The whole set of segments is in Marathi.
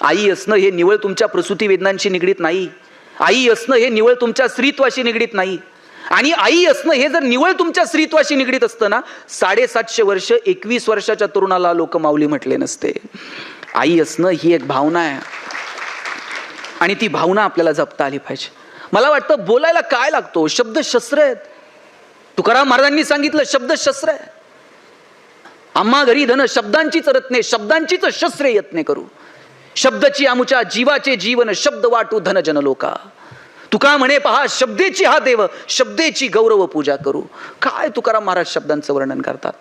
आई असणं हे निवळ तुमच्या प्रसूती वेदनांशी निगडीत नाही. आई असणं हे निवळ तुमच्या स्त्रीत्वाशी निगडीत नाही. आणि आई असणं हे जर निवळ तुमच्या स्त्रीत्वाशी निगडीत असतं ना, 750 वर्ष 21 वर्षाच्या तरुणाला लोक माऊली म्हटले नसते. आई असणं ही एक भावना आहे आणि ती भावना आपल्याला जपता आली पाहिजे. मला वाटतं बोलायला काय लागतो, शब्द शस्त्र आहेत. तुकाराम महाराजांनी सांगितलं शब्द शस्त्र आहे. आम्हा घरी धन शब्दांचीच रत्ने, शब्दांचीच शस्त्रे यत्ने करू. शब्दची आमुच्या जीवाचे जीवन, शब्द वाटू धन जन लोका. तुका म्हणे पहा शब्देची हा देव, शब्देची गौरव पूजा करू. काय तुकाराम महाराज शब्दांचं वर्णन करतात.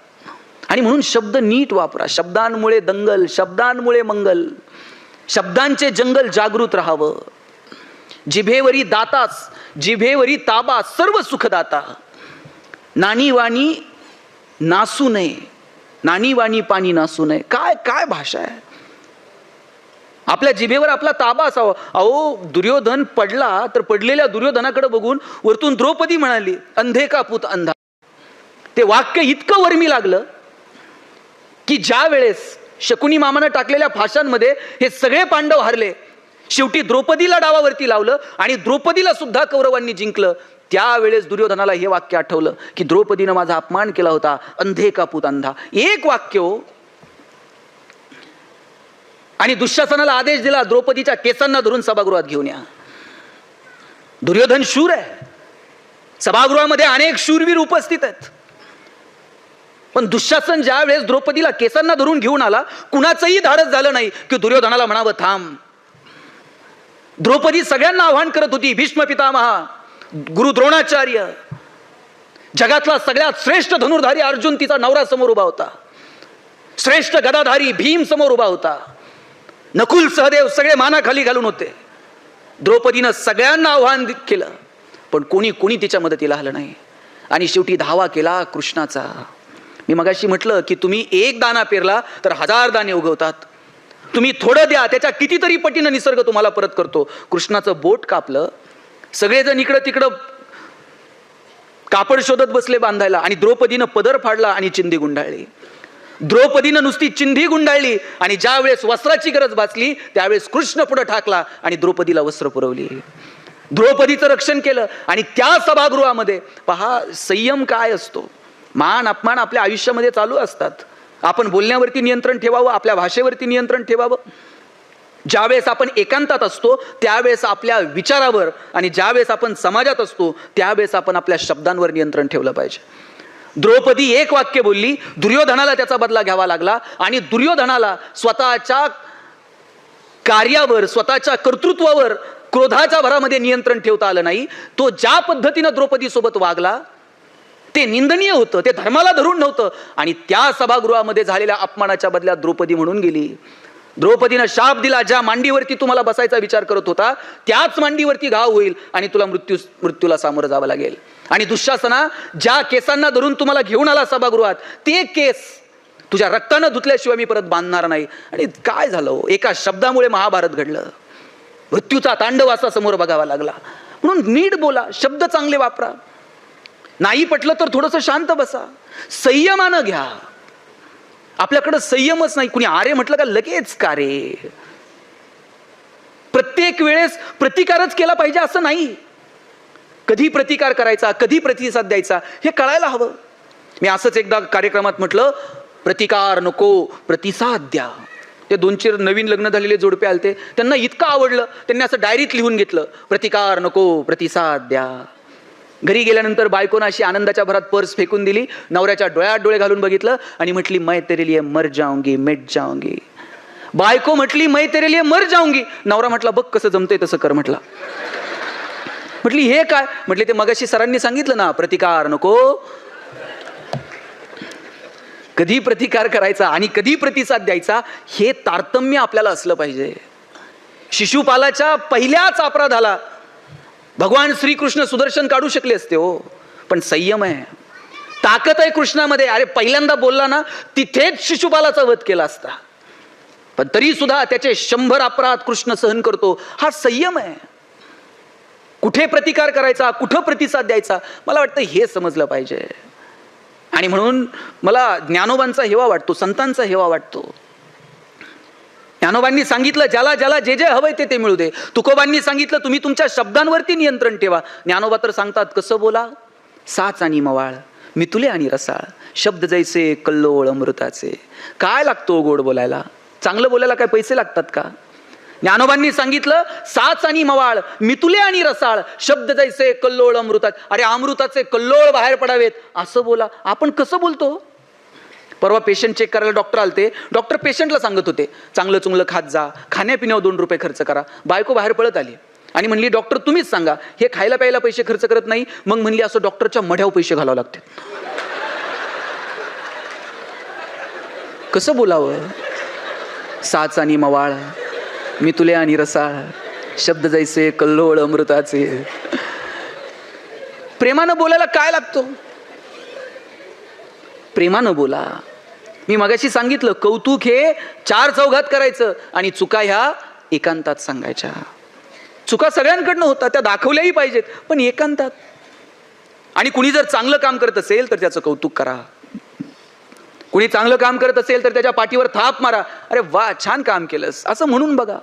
आणि म्हणून शब्द नीट वापरा. शब्दांमुळे दंगल, शब्दांमुळे मंगल. शब्दांचे जंगल जागृत राहावं. जिभेवरी दाताच, जिभेवरी ताबा, सर्व सुखदाता. नानी वाणी नासू नये, नानी वाणी पाणी नासू नये. काय काय भाषा आहे. आपल्या जिभेवर आपला ताबा असावा. अहो दुर्योधन पडला तर पडलेल्या दुर्योधनाकडे बघून वरतून द्रौपदी म्हणाली अंधे का पुत अंधा. ते वाक्य इतकं वर्मी लागलं की ज्या वेळेस शकुनी मामानं टाकलेल्या फाशांमध्ये हे सगळे पांडव हारले, शेवटी द्रौपदीला डावावरती लावलं आणि द्रौपदीला सुद्धा कौरवांनी जिंकलं. त्यावेळेस दुर्योधनाला हे वाक्य आठवलं की द्रौपदीनं माझा अपमान केला होता, अंधे का पुत अंधा. एक वाक्य हो. आणि दुःशासनाला आदेश दिला द्रौपदीच्या केसांना धरून सभागृहात घेऊन या. दुर्योधन शूर आहे. सभागृहामध्ये अनेक शूरवीर उपस्थित आहेत. पण दुःशासन ज्या वेळेस द्रौपदीला केसांना धरून घेऊन आला, कुणाचंही धाडस झालं नाही की दुर्योधनाला म्हणावं थांब. द्रौपदी सगळ्यांना आव्हान करत होती. भीष्म पितामहा, गुरु द्रोणाचार्य, जगातला सगळ्यात श्रेष्ठ धनुर्धारी अर्जुन तिचा नवरा समोर उभा होता. श्रेष्ठ गदाधारी भीम समोर उभा होता. नकुल सहदेव सगळे मानाखाली घालून होते. द्रौपदीनं सगळ्यांना आव्हान केलं पण कोणी तिच्या मदतीला आलं नाही. आणि शेवटी धावा केला कृष्णाचा. मी मगाशी म्हटलं की तुम्ही एक दाणा पेरला तर 1000 दाणे उगवतात. तुम्ही थोडं द्या, त्याच्या कितीतरी पटीनं निसर्ग तुम्हाला परत करतो. कृष्णाचं बोट कापलं. सगळेजण इकडं तिकडं कापड शोधत बसले बांधायला आणि द्रौपदीनं पदर फाडला आणि चिंधी गुंडाळली. द्रौपदीनं नुसती चिंधी गुंडाळली आणि ज्या वेळेस वस्त्राची गरज भासली त्यावेळेस कृष्ण पुढे ठाकला आणि द्रौपदीला वस्त्र पुरवली. द्रौपदीचं रक्षण केलं. आणि त्या सभागृहामध्ये पहा संयम काय असतो. मान अपमान आपल्या आयुष्यामध्ये चालू असतात. आपण बोलण्यावरती नियंत्रण ठेवावं, आपल्या भाषेवरती नियंत्रण ठेवावं. ज्यावेळेस आपण एकांतात असतो त्यावेळेस आपल्या विचारावर, आणि ज्यावेळेस आपण समाजात असतो त्यावेळेस आपण आपल्या शब्दांवर नियंत्रण ठेवलं पाहिजे. द्रौपदी एक वाक्य बोलली, दुर्योधनाला त्याचा बदला घ्यावा लागला. आणि दुर्योधनाला स्वतःच्या कार्यावर, स्वतःच्या कर्तृत्वावर क्रोधाच्या भरामध्ये नियंत्रण ठेवता आलं नाही. तो ज्या पद्धतीनं द्रौपदी सोबत वागला ते निंदनीय होतं, ते धर्माला धरून नव्हतं. आणि त्या सभागृहामध्ये झालेल्या अपमानाच्या बदल्यात द्रौपदी म्हणून गेली. द्रौपदीनं शाप दिला, ज्या मांडीवरती तुम्हाला बसायचा विचार करत होता त्याच मांडीवरती घाव होईल आणि तुला मृत्यूला सामोरं जावं लागेल. आणि दुःशासना, ज्या केसांना धरून तुम्हाला घेऊन आला सभागृहात ते केस तुझ्या रक्तानं धुतल्याशिवाय मी परत बांधणार नाही. आणि काय झालं, एका शब्दामुळे महाभारत घडलं. मृत्यूचा तांडव असा समोर बघावा लागला. म्हणून नीट बोला, शब्द चांगले वापरा. नाही पटलं तर थोडंसं शांत बसा, संयमानं घ्या. आपल्याकडं संयमच नाही. कुणी आरे म्हटलं का लगेच का रे. प्रत्येक वेळेस प्रतिकारच केला पाहिजे असं नाही. कधी प्रतिकार करायचा, कधी प्रतिसाद द्यायचा हे कळायला हवं. मी असंच एकदा कार्यक्रमात म्हटलं, प्रतिकार नको प्रतिसाद द्या. ते 2-4 नवीन लग्न झालेले जोडपे आलते, त्यांना इतकं आवडलं त्यांनी असं डायरीत लिहून घेतलं, प्रतिकार नको प्रतिसाद द्या. घरी गेल्यानंतर बायकोनं अशी आनंदाच्या भरात पर्स फेकून दिली. नवऱ्याच्या डोळ्यात डोळे घालून बघितलं आणि म्हटली मैं तेरे लिए मर जाऊंगी मिट जाऊंगी. बायको म्हटली मैं तेरे लिए मर जाऊंगी. नवरा म्हटला बघ कसं जमतंय तसं कर. म्हटला म्हटली हे काय. म्हटले ते मगाशी सरांनी सांगितलं ना, प्रतिकार नको. कधी प्रतिकार करायचा आणि कधी प्रतिसाद द्यायचा हे तारतम्य आपल्याला असलं पाहिजे. शिशुपालाच्या पहिल्याच अपराधाला भगवान श्रीकृष्ण सुदर्शन काढू शकले असते हो, पण संयम आहे, ताकद आहे कृष्णामध्ये. अरे पहिल्यांदा बोलला ना तिथेच शिशुपालाचा वध केला असता, पण तरी सुद्धा त्याचे 100 अपराध कृष्ण सहन करतो. हा संयम आहे. कुठे प्रतिकार करायचा, कुठं प्रतिसाद द्यायचा, मला वाटतं हे समजलं पाहिजे. आणि म्हणून मला ज्ञानोबांचा हेवा वाटतो, संतांचा हेवा वाटतो. ज्ञानोबांनी सांगितलं ज्याला ज्याला जे जे हवंय ते मिळू दे. तुकोबांनी सांगितलं तुम्ही तुमच्या शब्दांवरती नियंत्रण ठेवा. ज्ञानोबा तर सांगतात कसं बोला, साच आणि मवाळ, मितुले आणि रसाळ, शब्द जैसे कल्लोळ अमृताचे. काय लागतो गोड बोलायला? चांगलं बोलायला काय पैसे लागतात का? ज्ञानोबांनी सांगितलं साच आणि मवाळ, मितुले आणि रसाळ, शब्द जैसे कल्लोळ अमृतात. अरे अमृताचे कल्लोळ बाहेर पडावेत असं बोला. आपण कसं बोलतो? परवा पेशंट चेक करायला डॉक्टर आलते. डॉक्टर पेशंटला सांगत होते चांगलं चुंगलं खात जा, खाण्यापिण्यावर 2 रुपये खर्च करा. बायको बाहेर पळत आली आणि म्हणली डॉक्टर तुम्हीच सांगा, हे खायला प्यायला पैसे खर्च करत नाही. मग म्हणली असं डॉक्टरच्या मढ्यावर पैसे घालावं लागते. कसं बोलावं? साच आणि मवाळ, मितुले आणि रसाळ, शब्द जैसे कल्लोळ अमृताचे. प्रेमानं बोलायला काय लागतो? प्रेमानं बोला. मी मगाशी सांगितलं कौतुक हे 4 चौघात करायचं आणि चुका ह्या एकांतात सांगायच्या. चुका सगळ्यांकडनं होतात, त्या दाखवल्याही पाहिजेत, पण एकांतात. आणि कुणी जर चांगलं काम करत असेल तर त्याचं कौतुक करा. कुणी चांगलं काम करत असेल तर त्याच्या पाठीवर थाप मारा. अरे वा छान काम केलंस असं म्हणून बघा.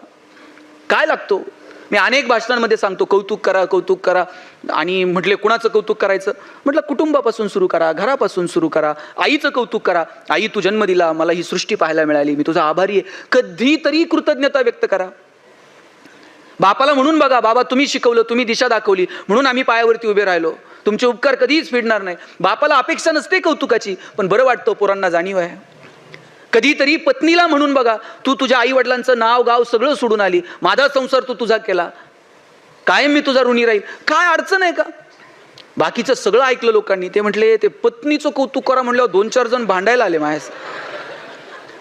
काय लागतो? मी अनेक भाषणांमध्ये सांगतो कौतुक करा, कौतुक करा. आणि म्हटले कुणाचं कौतुक करायचं? म्हटलं कुटुंबापासून सुरू करा, घरापासून सुरू करा. आईचं कौतुक करा. आई तू जन्म दिला, मला ही सृष्टी पाहायला मिळाली, मी तुझा आभारी आहे. कधीतरी कृतज्ञता व्यक्त करा. बापाला म्हणून बघा बाबा तुम्ही शिकवलं, तुम्ही दिशा दाखवली म्हणून आम्ही पायावरती उभे राहिलो, तुमचे उपकार कधीच फेडणार नाही. बापाला अपेक्षा नसते कौतुकाची, पण बरं वाटतं पोरांना जाणीव आहे. कधीतरी पत्नीला म्हणून बघा तू तुझ्या आई वडिलांचं नाव गाव सगळं सोडून आली, माझा संसार तू तुझा केला, कायम मी तुझा ऋणी राहील. काय अडचण आहे का? बाकीचं सगळं ऐकलं लोकांनी. ते म्हटले ते पत्नीचं कौतुक करा म्हणल्यावर 2-4 जण भांडायला आले माझ्यास.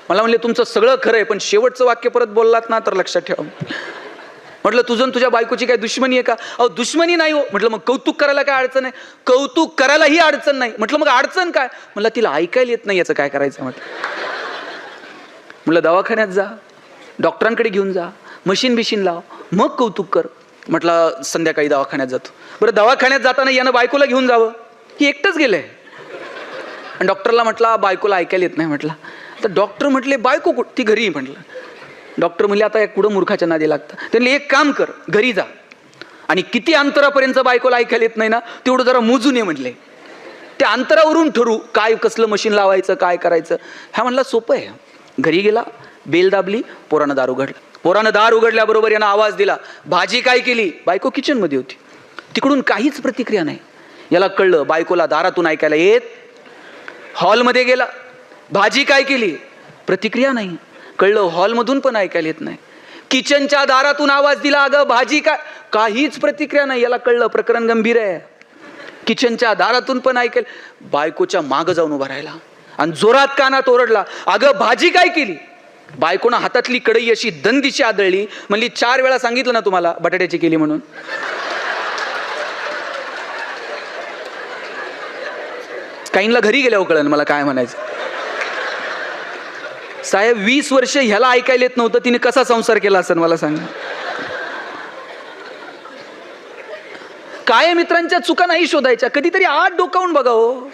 मला म्हणले तुमचं सगळं खरं आहे पण शेवटचं वाक्य परत बोललात ना तर लक्षात ठेवा. म्हटलं तुझं तुझ्या बायकोची काय दुश्मनी आहे का? अहो दुश्मनी नाही हो. म्हटलं मग कौतुक करायला काय अडचण आहे? कौतुक करायला ही अडचण नाही. म्हटलं मग अडचण काय? म्हटलं तिला ऐकायला येत नाही, याचं काय करायचं? म्हटलं दवाखान्यात जा, डॉक्टरांकडे घेऊन जा, मशीन बिशीन लाव, मग कौतुक कर. म्हटलं संध्याकाळी दवाखान्यात जातो. बरं दवाखान्यात जाताना यानं बायकोला घेऊन जावं, ही एकटंच गेलंय. आणि डॉक्टरला म्हटलं बायकोला ऐकायला येत नाही. म्हटलं तर डॉक्टर म्हटले बायको ती घरी. म्हटलं डॉक्टर म्हणले आता कुठं मूर्खाच्या नादी लागतं. त्यांनी एक काम कर, घरी जा आणि किती अंतरापर्यंत बायकोला ऐकायला येत नाही ना तेवढं जरा मोजून ये म्हटले. त्या अंतरावरून ठरू काय कसलं मशीन लावायचं काय करायचं. ह्या म्हणला सोपं आहे. घरी गेला, बेल दाबली, पोरानं दार उघडलं. पोरानं दार उघडल्याबरोबर यानं आवाज दिला, भाजी काय केली? बायको किचन मध्ये होती. तिकडून काहीच प्रतिक्रिया नाही. याला कळलं बायकोला दारातून ऐकायला येत. हॉलमध्ये गेला, भाजी काय केली? प्रतिक्रिया नाही. कळलं हॉलमधून पण ऐकायला येत नाही. किचनच्या दारातून आवाज दिला, अगं भाजी काय? काहीच प्रतिक्रिया नाही. याला कळलं प्रकरण गंभीर आहे. किचनच्या दारातून पण ऐकायला. बायकोच्या मागं जाऊन उभा राहिला आणि जोरात कानात ओरडला, अगं भाजी काय केली? बायकोनं हातातली कढई अशी दंदिशी आदळली. म्हणली 4 वेळा सांगितलं ना तुम्हाला बटाट्याची केली म्हणून. काहींना घरी गेल्यावर कळलं मला काय म्हणायचं. साहेब 20 वर्ष ह्याला ऐकायला येत नव्हतं, तिने कसा संसार केला असेल मला सांगा. काय मित्रांच्या चुका नाही शोधायच्या, कधीतरी आत डोकावून बघा हो.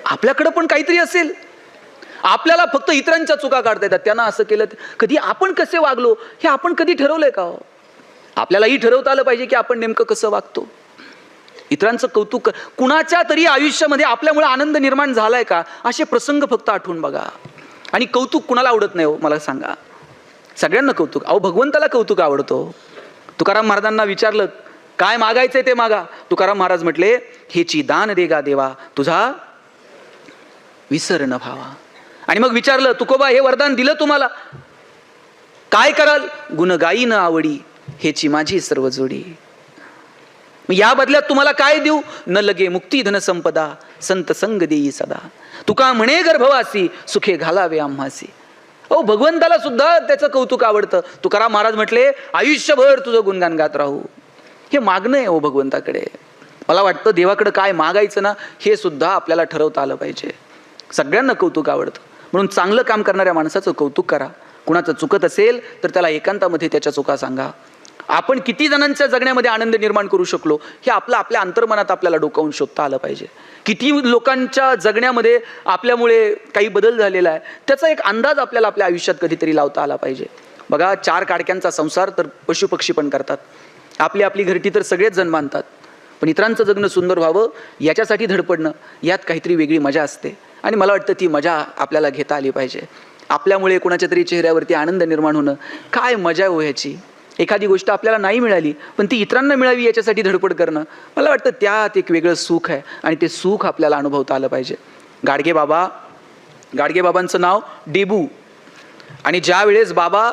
आपल्याकडं पण काहीतरी असेल. आपल्याला फक्त इतरांच्या चुका काढता येतात. त्यांना असं केलं, कधी आपण कसे वागलो हे आपण कधी ठरवलंय का हो? आपल्यालाही ठरवता आलं पाहिजे की आपण नेमकं कसं वागतो. इतरांचं कौतुक कुणाच्या तरी आयुष्यामध्ये आपल्यामुळे आनंद निर्माण झालाय का असे प्रसंग फक्त आठवून बघा. आणि कौतुक कुणाला आवडत नाही हो मला सांगा? सगळ्यांना कौतुक. अहो भगवंताला कौतुक आवडतो. तुकाराम महाराजांना विचारलं काय मागायचंय ते मागा. तुकाराम महाराज म्हटले हेची दान देगा देवा तुझा विसर न भावा. आणि मग विचारलं तुकोबा हे वरदान दिलं तुम्हाला काय कराल? गुण गाई न आवडी हेची माझी सर्व जोडी. या बदल्यात तुम्हाला काय देऊ? न लगे मुक्ती धन संपदा संत संग देई सदा. तुका म्हणे गर्भवासी सुखे घालावे आम्हासी. अहो भगवंताला सुद्धा त्याचं कौतुक आवडतं. तुकाराम महाराज म्हटले आयुष्यभर तुझं गुणगान गात राहू. हे मागणं आहे हो भगवंताकडे. मला वाटतं देवाकडे काय मागायचं ना हे सुद्धा आपल्याला ठरवता आलं पाहिजे. सगळ्यांना कौतुक आवडतं म्हणून चांगलं काम करणाऱ्या माणसाचं कौतुक करा. कुणाचं चुकत असेल तर त्याला एकांतामध्ये त्याच्या चुका सांगा. आपण किती जणांच्या जगण्यामध्ये आनंद निर्माण करू शकलो हे आपल्या अंतर्मनात आपल्याला डोकावून शोधता आलं पाहिजे. किती लोकांच्या जगण्यामध्ये आपल्यामुळे काही बदल झालेला आहे त्याचा एक अंदाज आपल्याला आपल्या आयुष्यात कधीतरी लावता आला पाहिजे. बघा, 4 काडक्यांचा संसार तर पशुपक्षी पण करतात, आपली आपली घरटी तर सगळेच जण बांधतात, पण इतरांचं जगणं सुंदर व्हावं याच्यासाठी धडपडणं, यात काहीतरी वेगळी मजा असते. आणि मला वाटतं ती मजा आपल्याला घेता आली पाहिजे. आपल्यामुळे कोणाच्या तरी चेहऱ्यावरती आनंद निर्माण होणं, काय मजा हो ह्याची. एखादी गोष्ट आपल्याला नाही मिळाली पण ती इतरांना मिळावी याच्यासाठी धडपड करणं, मला वाटतं त्यात एक वेगळं सुख आहे आणि ते सुख आपल्याला अनुभवता आलं पाहिजे. गाडगेबाबांचं नाव डेबू. आणि ज्या वेळेस बाबा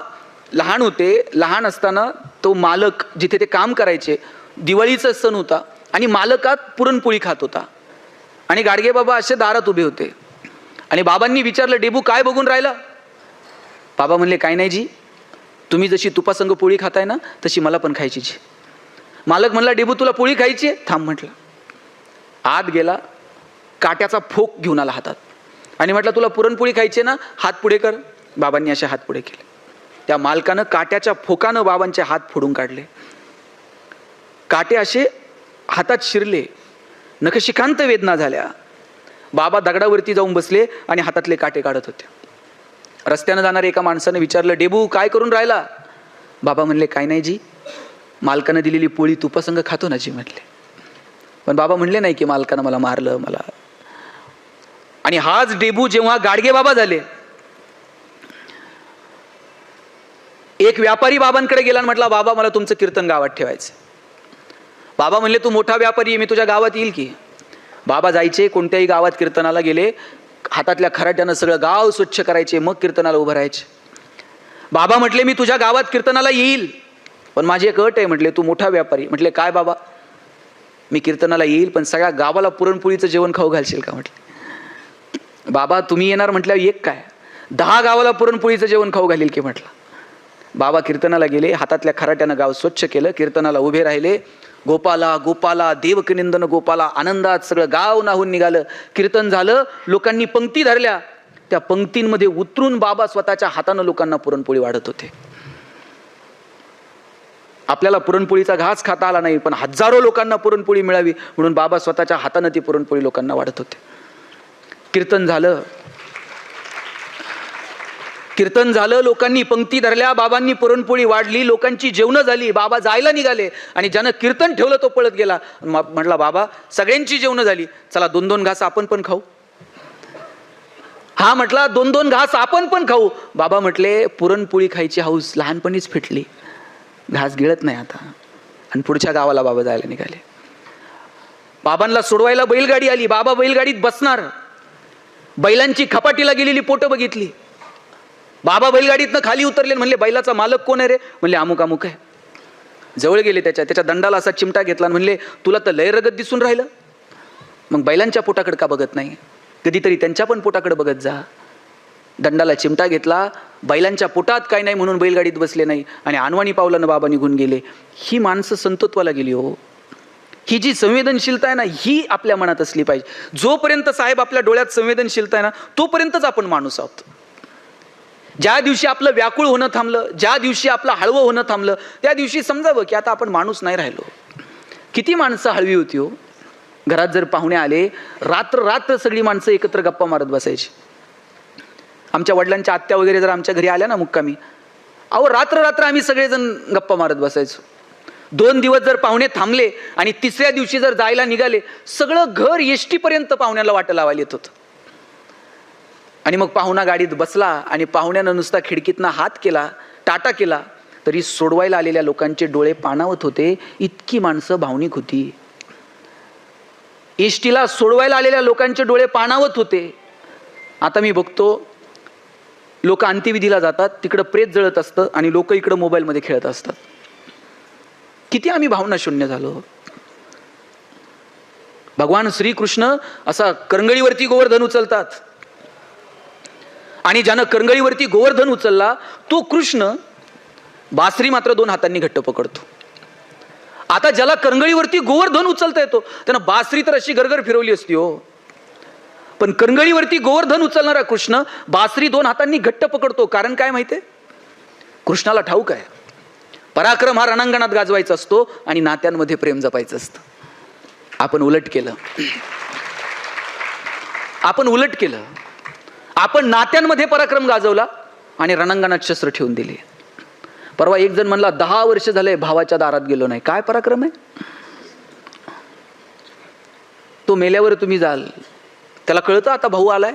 लहान होते, लहान असताना तो मालक जिथे ते काम करायचे, दिवाळीचा सण होता आणि मालकात पुरणपोळी खात होता आणि गाडगेबाबा असे दारात उभे होते आणि बाबांनी विचारलं, डेबू काय बघून राहिला? बाबा म्हणले, काय नाही जी, तुम्ही जशी तुपासंग पोळी खाताय ना तशी मला पण खायची जी. मालक म्हणला, डेबू तुला पोळी खायची आहे? थांब म्हटलं. आत गेला, काट्याचा फोक घेऊन आला हातात आणि म्हटलं, तुला पुरणपोळी खायची ना, हात पुढे कर. बाबांनी असे हात पुढे केले. त्या मालकानं काट्याच्या फोकानं बाबांचे हात फोडून काढले. काटे असे हातात शिरले, नखशिखांत वेदना झाल्या. बाबा दगडावरती जाऊन बसले आणि हातातले काटे काढत होते. रस्त्यानं जाणाऱ्या एका माणसानं विचारलं, डेबू काय करून राहिला? बाबा म्हणले, काय नाही जी, मालकानं दिलेली पोळी तुपासंग खातो ना जी म्हटले. पण बाबा म्हणले नाही की मालकानं मला मारलं मला. आणि हाच डेबू जेव्हा गाडगे बाबा झाले, एक व्यापारी बाबांकडे गेला आणि म्हटला, बाबा मला तुमचं कीर्तन गावात ठेवायचं. बाबा म्हणले, तू मोठा व्यापारी आहे, मी तुझ्या गावात येईल की. बाबा जायचे, कोणत्याही गावात कीर्तनाला गेले, हातातल्या खराट्यानं सगळं गाव स्वच्छ करायचे, मग कीर्तनाला उभं राहायचे. बाबा म्हटले, मी तुझ्या गावात कीर्तनाला येईल, पण माझी एक अट आहे. म्हटले, तू मोठा व्यापारी. म्हटले, काय बाबा? मी कीर्तनाला येईल पण सगळ्या गावाला पुरणपोळीचं जेवण खाऊ घालशील का? म्हटले, बाबा तुम्ही येणार म्हटल्यावर एक काय 10 गावाला पुरणपोळीचं जेवण खाऊ घालील की म्हटलं. बाबा कीर्तनाला गेले, हातातल्या खराट्यानं गाव स्वच्छ केलं, कीर्तनाला उभे राहिले. गोपाला गोपाला देवकनिंदन गोपाला, आनंदात सगळं गाव नाहून निघालं. कीर्तन झालं, लोकांनी पंक्ती धरल्या, त्या पंक्तींमध्ये उतरून बाबा स्वतःच्या हातानं लोकांना पुरणपोळी वाढत होते. आपल्याला पुरणपोळीचा घास खाता आला नाही, पण हजारो लोकांना पुरणपोळी मिळावी म्हणून बाबा स्वतःच्या हातानं ती पुरणपोळी लोकांना वाढत होते. कीर्तन झालं, लोकांनी पंक्ती धरल्या, बाबांनी पुरणपोळी वाढली, लोकांची जेवणं झाली. बाबा जायला निघाले आणि ज्यानं कीर्तन ठेवलं तो पळत गेला. म्हटला, बाबा सगळ्यांची जेवणं झाली, चला 2-2 घास आपण पण खाऊ. हा म्हटला, 2-2 घास आपण पण खाऊ. बाबा म्हटले, पुरणपोळी खायची हौस लहानपणीच फिटली, घास गिळत नाही आता. आणि पुढच्या गावाला बाबा जायला निघाले. बाबांना सोडवायला बैलगाडी आली. बाबा बैलगाडीत बसणार, बैलांची खपाटीला गेलेली पोटं बघितली. बाबा बैलगाडीतनं खाली उतरले, म्हणले, बैलाचा मालक कोण आहे रे? म्हणले, अमुक अमुक आहे. जवळ गेले, त्याच्या दंडाला असा चिमटा घेतला, म्हणले, तुला तर लय रगत दिसून राहिलं, मग बैलांच्या पोटाकडे का बघत नाही? कधीतरी त्यांच्या पण पोटाकडे बघत जा. दंडाला चिमटा घेतला, बैलांच्या पोटात काय नाही म्हणून बैलगाडीत बसले नाही आणि अनवाणी पावलानं बाबा निघून गेले. ही माणसं संतत्वाला गेली हो. ही जी संवेदनशीलता आहे ना, ही आपल्या मनात असली पाहिजे. जोपर्यंत साहेब आपल्या डोळ्यात संवेदनशीलता आहे ना, तोपर्यंतच आपण माणूस आहोत. ज्या दिवशी आपलं व्याकुळ होणं थांबलं, ज्या दिवशी आपलं हळवं होणं थांबलं, त्या दिवशी समजावं की आता आपण माणूस नाही राहिलो. किती माणसं हळवी होती हो. घरात जर पाहुणे आले, रात्र सगळी माणसं एकत्र गप्पा मारत बसायची. आमच्या वडिलांच्या आत्या वगैरे जर आमच्या घरी आल्या ना मुक्कामी, अहो रात्र आम्ही सगळेजण गप्पा मारत बसायचो. 2 दिवस जर पाहुणे थांबले आणि 3ऱ्या दिवशी जर जायला निघाले, सगळं घर एसटी पर्यंत पाहुण्याला वाट लावायला येत होतं. आणि मग पाहुणा गाडीत बसला आणि पाहुण्यानं नुसता खिडकीतनं हात केला, टाटा केला, तरी सोडवायला आलेल्या लोकांचे डोळे पाणावत होते. इतकी माणसं भावनिक होती. एसटीला सोडवायला आलेल्या लोकांचे डोळे पाणावत होते. आता मी बघतो, लोक अंत्यविधीला जातात, तिकडं प्रेत जळत असतं आणि लोक इकडं मोबाईलमध्ये खेळत असतात. किती आम्ही भावना शून्य झालो. भगवान श्रीकृष्ण असा करंगळीवरती गोवर्धन उचलतात आणि ज्यानं करंगळीवरती गोवर्धन उचलला तो कृष्ण बासरी मात्र 2 हातांनी घट्ट पकडतो. आता ज्याला करंगळीवरती गोवर्धन उचलता येतो त्यानं बासरी तर अशी गरगर फिरवली असती हो, पण करंगळीवरती गोवर्धन उचलणारा कृष्ण बासरी 2 हातांनी घट्ट पकडतो. कारण काय माहितीये? कृष्णाला ठाऊक आहे, पराक्रम हा रणांगणात गाजवायचा असतो आणि नात्यांमध्ये प्रेम जपायचं असतं. आपण उलट केलं. आपण नात्यांमध्ये पराक्रम गाजवला आणि रणांगणात शस्त्र ठेवून दिले. परवा एक जण म्हणला 10 वर्ष झाले भावाच्या दारात गेलो नाही. काय पराक्रम आहे? तो मेल्यावर तुम्ही जाल, त्याला कळतं आता भाऊ आलाय.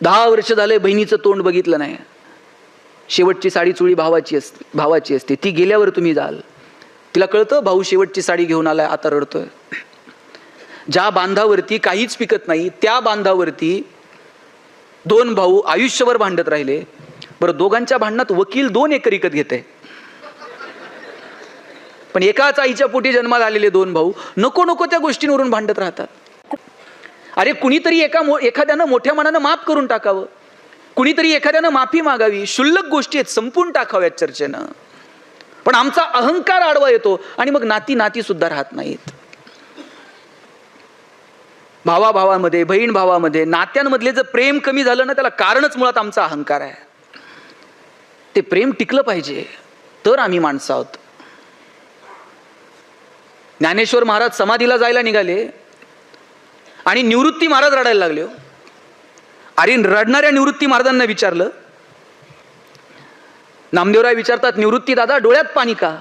10 वर्ष झाले बहिणीचं तोंड बघितलं नाही. शेवटची साडी चोळी भावाची असते, ती गेल्यावर तुम्ही जाल, तिला कळतं भाऊ शेवटची साडी घेऊन आलाय, आता रडतोय. ज्या बांधावरती काहीच पिकत नाही त्या बांधावरती 2 भाऊ आयुष्यभर भांडत राहिले. बरं, दोघांच्या भांडणात वकील 2 एकर विकत घेते, पण एकाच आईच्या पोटी जन्माला आलेले 2 भाऊ नको नको त्या गोष्टींवरून भांडत राहतात. अरे कुणीतरी एखाद्यानं मोठ्या मनानं माफ करून टाकावं, कुणीतरी एखाद्यानं माफी मागावी. क्षुल्लक गोष्टी आहेत, संपून टाकाव्यात चर्चेनं. पण आमचा अहंकार आडवा येतो आणि मग नाती सुद्धा राहत नाहीत. भावाभावामध्ये, बहीण भावामध्ये, नात्यांमधले जर प्रेम कमी झालं ना, त्याला कारणच मुळात आमचा अहंकार आहे. ते प्रेम टिकलं पाहिजे तर आम्ही माणसं आहोत. ज्ञानेश्वर महाराज समाधीला जायला निघाले आणि निवृत्ती महाराज रडायला लागले. अरे रडणाऱ्या निवृत्ती महाराजांना विचारलं, नामदेवराय विचारतात, निवृत्ती दादा डोळ्यात पाणी का?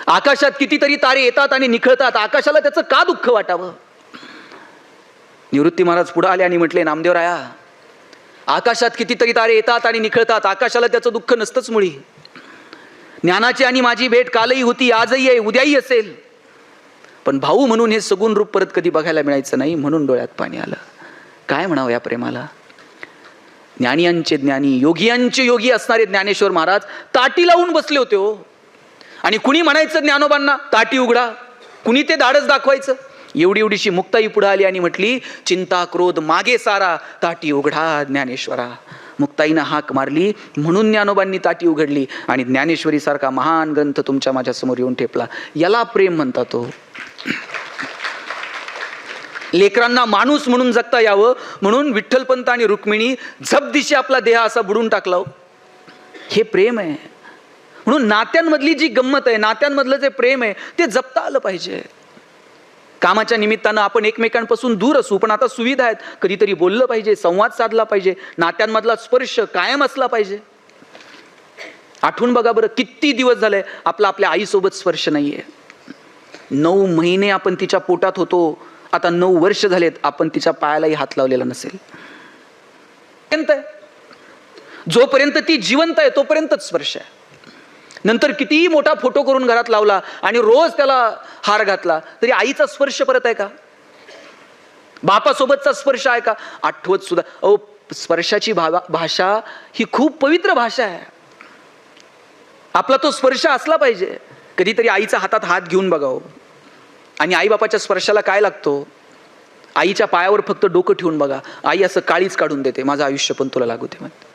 आकाशात कितीतरी तारे येतात आणि निखळतात, आकाशाला त्याचं का दुःख वाटावं? निवृत्ती महाराज पुढे आले आणि म्हटले, नामदेवराया, आकाशात कितीतरी तारे येतात आणि निखळतात, आकाशाला त्याचं दुःख नसतंच मुळी. ज्ञानाची आणि माझी भेट कालही होती, आजही आहे, उद्याही असेल, पण भाऊ म्हणून हे सगुण रूप परत कधी बघायला मिळायचं नाही, म्हणून डोळ्यात पाणी आलं. काय म्हणावं या प्रेमाला? ज्ञानियांचे ज्ञानी, योगियांचे योगी असणारे ज्ञानेश्वर महाराज ताटी लावून बसले होते हो. आणि कुणी म्हणायचं ज्ञानोबांना ताटी उघडा, कुणी ते धाडस दाखवायचं? एवढीशी मुक्ताई पुढे आली आणि म्हटली, चिंता क्रोध मागे सारा, ताटी उघडा ज्ञानेश्वरा. मुक्ताईनं हाक मारली म्हणून ज्ञानोबांनी ताटी उघडली आणि ज्ञानेश्वरी सारखा महान ग्रंथ तुमच्या माझ्या समोर येऊन ठेपला. याला प्रेम म्हणतात हो. लेकरांना माणूस म्हणून जगता यावं म्हणून विठ्ठलपंत आणि रुक्मिणी झपदिशी आपला देह असा बुडून टाकला. हे प्रेम आहे. म्हणून नात्यांमधली जी गंमत आहे, नात्यांमधलं जे प्रेम आहे, ते जपता आलं पाहिजे. कामाच्या निमित्तानं आपण एकमेकांपासून दूर असू, पण आता सुविधा आहेत, कधीतरी बोललं पाहिजे, संवाद साधला पाहिजे, नात्यांमधला स्पर्श कायम असला पाहिजे. आठवून बघा बरं, किती दिवस झाले आपल्या आईसोबत स्पर्श नाहीये. 9 महिने आपण तिच्या पोटात होतो, आता 9 वर्ष झालेत आपण तिच्या पायालाही हात लावलेला नसेल. जोपर्यंत ती जिवंत आहे तोपर्यंतच स्पर्श आहे. नंतर कितीही मोठा फोटो करून घरात लावला आणि रोज त्याला हार घातला तरी आईचा स्पर्श परत आहे का? बापासोबतचा स्पर्श आहे का? आठवत सुद्धा. अहो, स्पर्शाची भाषा ही खूप पवित्र भाषा आहे. आपला तो स्पर्श असला पाहिजे. कधीतरी आईचा हातात हात घेऊन बघावं. आणि आई बापाच्या स्पर्शाला काय लागतो? आईच्या पायावर फक्त डोकं ठेवून बघा, आई असं काळीच काढून देते, माझं आयुष्य पण तुला लागू दे म्हणते.